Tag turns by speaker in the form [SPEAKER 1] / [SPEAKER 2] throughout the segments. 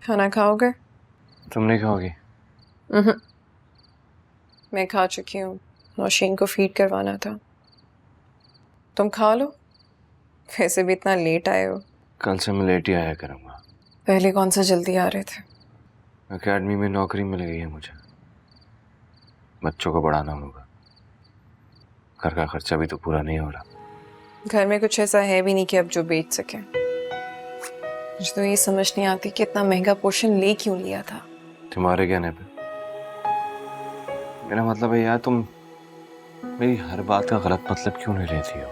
[SPEAKER 1] खाना खाओगे?
[SPEAKER 2] तुम नहीं खाओगी?
[SPEAKER 1] मैं खा चुकी हूँ। नौशीन को फीड करवाना था। तुम खा लो। वैसे भी इतना लेट आए हो।
[SPEAKER 2] कल से मैं लेट ही आया करूँगा।
[SPEAKER 1] पहले कौन सा जल्दी आ रहे थे?
[SPEAKER 2] एकेडमी में नौकरी मिल गई है मुझे। बच्चों को पढ़ाना होगा। घर का खर्चा भी तो पूरा नहीं हो रहा।
[SPEAKER 1] घर में कुछ ऐसा है भी नहीं कि अब जो बेच सके। मुझे तो ये समझ नहीं आती कि इतना महंगा पोर्शन ले क्यों लिया था।
[SPEAKER 2] तुम्हारे कहने पे? मेरा मतलब है यार, तुम मेरी हर बात का गलत मतलब क्यों नहीं लेती हो?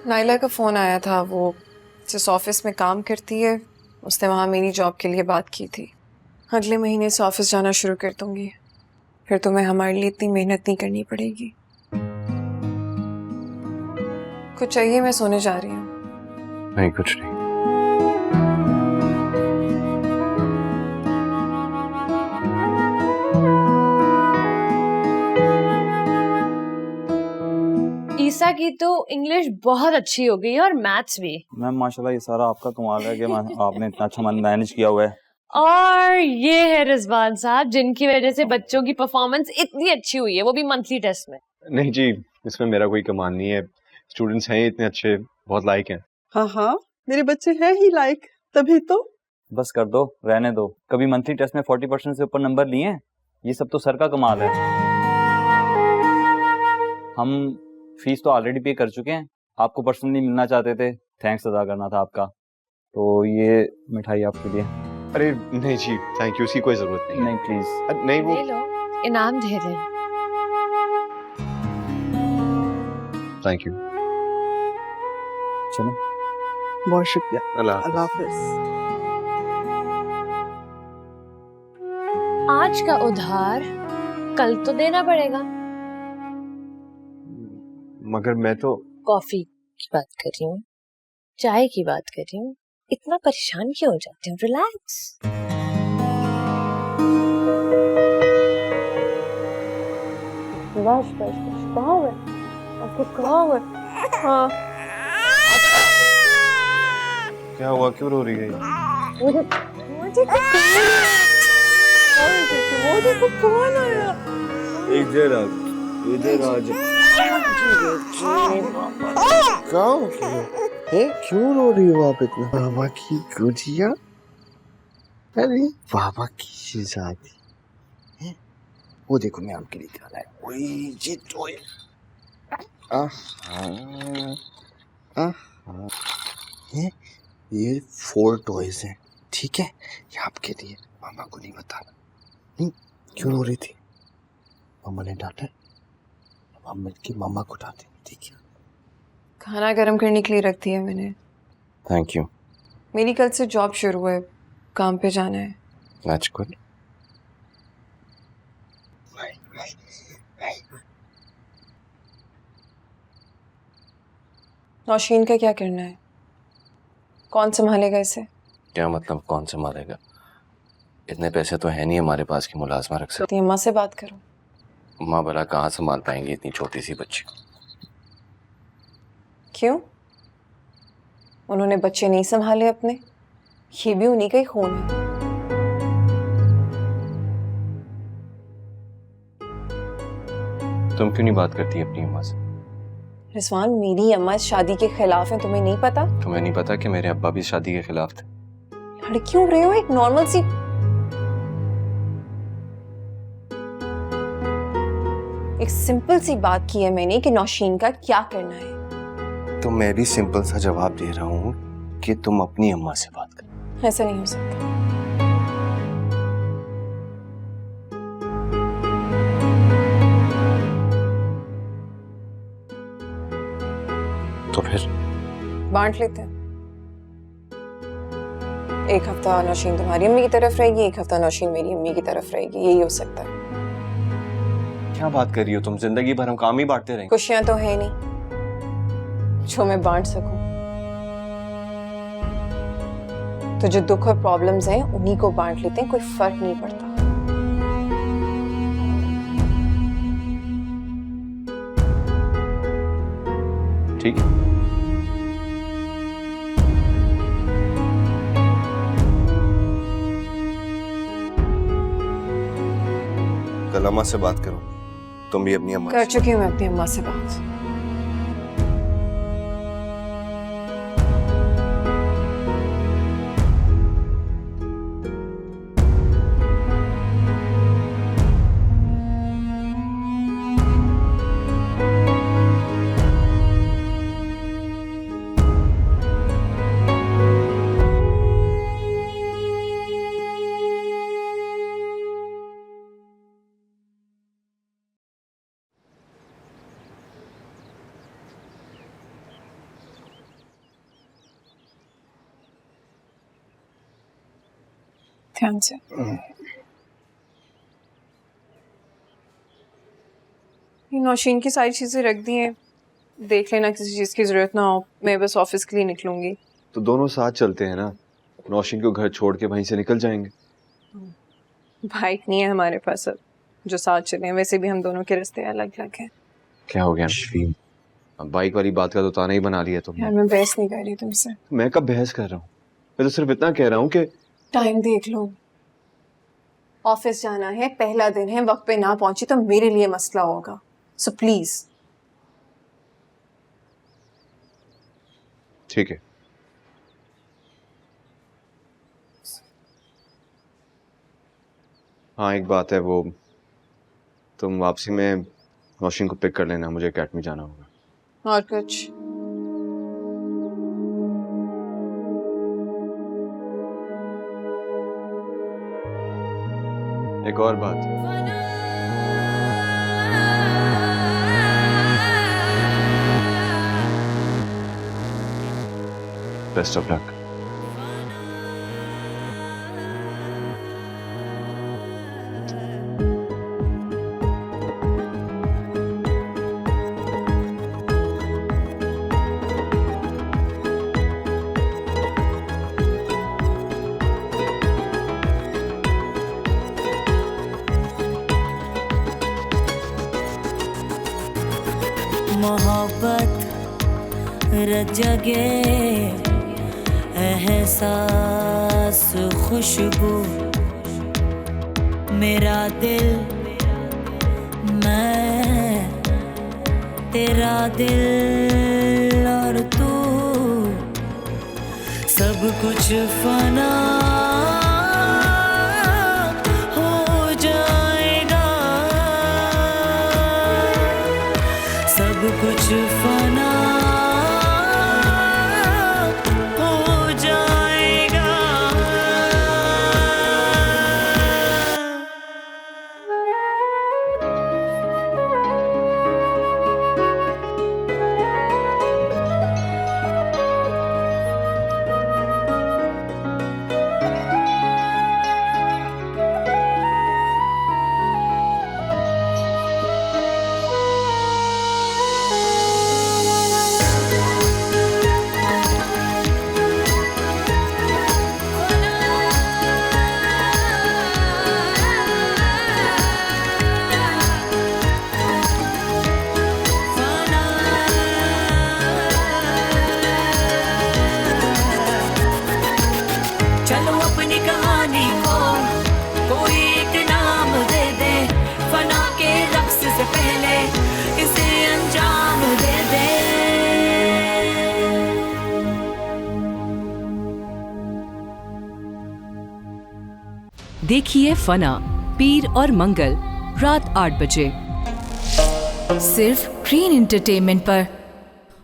[SPEAKER 1] नाइला का फोन आया था। वो जिस ऑफिस में काम करती है, उसने वहाँ मेरी जॉब के लिए बात की थी। अगले महीने से ऑफिस जाना शुरू कर दूंगी। फिर तुम्हें हमारे लिए इतनी मेहनत नहीं करनी पड़ेगी। कुछ चाहिए? मैं सोने जा रही हूँ।
[SPEAKER 2] नहीं, कुछ नहीं।
[SPEAKER 3] ईसा की तो इंग्लिश बहुत अच्छी हो गई है और मैथ्स भी।
[SPEAKER 4] मैम माशाल्लाह, ये सारा आपका कमाल है कि आपने इतना अच्छा मन मैनेज किया हुआ है।
[SPEAKER 3] और ये है रिजवान साहब, जिनकी वजह से बच्चों की परफॉर्मेंस इतनी अच्छी हुई है, वो भी मंथली टेस्ट में।
[SPEAKER 5] नहीं जी, इसमें मेरा कोई कमाल नहीं है। स्टूडेंट्स हैं इतने अच्छे, बहुत लायक हैं।
[SPEAKER 6] हाँ, मेरे बच्चे हैं ही लायक, तभी तो।
[SPEAKER 4] बस कर दो, रहने दो। कभी मंथली टेस्ट में 40% से ऊपर नंबर लिए हैं? ये सब तो सर का कमाल है। हम फीस तो ऑलरेडी पे कर चुके हैं। आपको पर्सनली मिलना चाहते थे, थैंक्स अदा करना था आपका। तो ये मिठाई आपके लिए।
[SPEAKER 5] अरे नहीं जी, थैंक यू, उसकी कोई जरूरत नहीं।
[SPEAKER 4] नहीं प्लीज।
[SPEAKER 5] नहीं, वो
[SPEAKER 3] ले लो, इनाम दे दें।
[SPEAKER 5] Thank you.
[SPEAKER 4] चलो,
[SPEAKER 6] बहुत शुक्रिया।
[SPEAKER 5] अल्लाह
[SPEAKER 6] हाफिज।
[SPEAKER 3] आज का उधार कल तो देना पड़ेगा।
[SPEAKER 5] मगर मैं तो
[SPEAKER 3] कॉफी की बात कर रही हूँ, चाय की बात कर रही हूँ। इतना परेशान क्यों हो जाते हो? रिलैक्स। बस बस बस, कहाँ हुए आपको? कहाँ हुए? हाँ,
[SPEAKER 5] क्या हुआ, क्यों रो रही है?
[SPEAKER 3] मुझे मुझे तो कौन आया?
[SPEAKER 4] इधर आज
[SPEAKER 7] क्यों रो रही हो आप इतना? बाबा की गुजिया, अरे बाबा की शहजादी है। वो देखो मैं आपके लिए क्या लाया। ओए ये टॉय, है ये 4 टॉयज हैं, ठीक है? ये आपके लिए। मामा को नहीं बताना। क्यों रो रही थी? मामा ने डांटा? अब मिलके मामा को डांटे, ठीक है?
[SPEAKER 1] खाना गर्म करने के लिए रख दिया मैंने।
[SPEAKER 2] Thank you.
[SPEAKER 1] मेरी कल से जॉब शुरू है, काम पे जाना है।
[SPEAKER 2] That's good.
[SPEAKER 1] नौशीन का क्या करना है? कौन संभालेगा इसे?
[SPEAKER 2] क्या मतलब कौन संभालेगा? इतने पैसे तो है नहीं हमारे पास कि मुलाजमा रख सकते।
[SPEAKER 1] अम्मा से बात करो।
[SPEAKER 2] अम्मा भला कहाँ संभाल पाएंगी इतनी छोटी सी बच्ची को?
[SPEAKER 1] क्यों? उन्होंने बच्चे नहीं संभाले अपने? ये भी उन्हीं का ही खून है।
[SPEAKER 2] तुम क्यों नहीं बात करती अपनी अम्मा से?
[SPEAKER 1] रिजवान, मेरी अम्मा इस शादी के खिलाफ है, तुम्हें नहीं पता?
[SPEAKER 2] तुम्हें नहीं पता कि मेरे अब्बा भी शादी के खिलाफ थे?
[SPEAKER 1] लड़ क्यों रहे हो? एक नॉर्मल सी एक सिंपल सी बात की है मैंने कि नौशीन का क्या करना है।
[SPEAKER 2] तो मैं भी सिंपल सा जवाब दे रहा हूँ कि तुम अपनी अम्मा से बात करो।
[SPEAKER 1] ऐसा नहीं हो सकता।
[SPEAKER 2] तो फिर
[SPEAKER 1] बांट लेते हैं। एक हफ्ता नौशीन तुम्हारी अम्मी की तरफ रहेगी, एक हफ्ता नौशीन मेरी अम्मी की तरफ रहेगी। यही हो सकता है।
[SPEAKER 2] क्या बात कर रही हो तुम? जिंदगी भर हम काम ही बांटते रहेंगे?
[SPEAKER 1] खुशियां तो है नहीं जो मैं बांट सकूं। तो जो दुख और प्रॉब्लम्स हैं उन्हीं को बांट लेते हैं, कोई फर्क नहीं पड़ता।
[SPEAKER 2] ठीक है।
[SPEAKER 7] कल अम्मा से बात करो, तुम भी अपनी अम्मा
[SPEAKER 1] कर चुकी हूँ मैं अपनी अम्मा से बात। ध्यान से। ये नौशीन की सारी चीजें रख दी हैं, देख लेना किसी चीज की जरूरत ना हो, मैं बस ऑफिस के लिए निकलूंगी।
[SPEAKER 5] तो दोनों साथ चलते हैं ना, नौशीन को घर छोड़ के वहीं से निकल जाएंगे।
[SPEAKER 1] बाइक नहीं है हमारे पास अब जो साथ चले, वैसे भी हम दोनों के रास्ते अलग अलग हैं।
[SPEAKER 5] क्या हो गया? अब बाइक वाली बात का तो ताना ही बना लिया तुमने।
[SPEAKER 1] यार मैं बहस नहीं कर रही तुमसे।
[SPEAKER 5] मैं कब बहस कर रहा हूँ? मैं तो सिर्फ इतना कह रहा हूँ कि
[SPEAKER 1] टाइम देख लो, ऑफिस जाना है, पहला दिन है, वक्त पे ना पहुंची तो मेरे लिए मसला होगा, सो प्लीज।
[SPEAKER 5] ठीक है। हाँ एक बात है, वो तुम वापसी में नौशीन को पिक कर लेना, मुझे अकेडमी जाना होगा।
[SPEAKER 1] और कुछ?
[SPEAKER 5] एक और बात, बेस्ट ऑफ लक।
[SPEAKER 8] मोहब्बत रजगे एहसास खुशबू, मेरा दिल मैं तेरा दिल और तू, सब कुछ फना हो जाएगा, सब कुछ फना हो जाएगा। चलो अपनी कहानी को कोई एक नाम दे दे, फना के रक्स से पहले इसे अंजाम दे दे।
[SPEAKER 9] देखिए फना पीर और मंगल रात 8 बजे
[SPEAKER 8] सिर्फ ग्रीन एंटरटेनमेंट पर।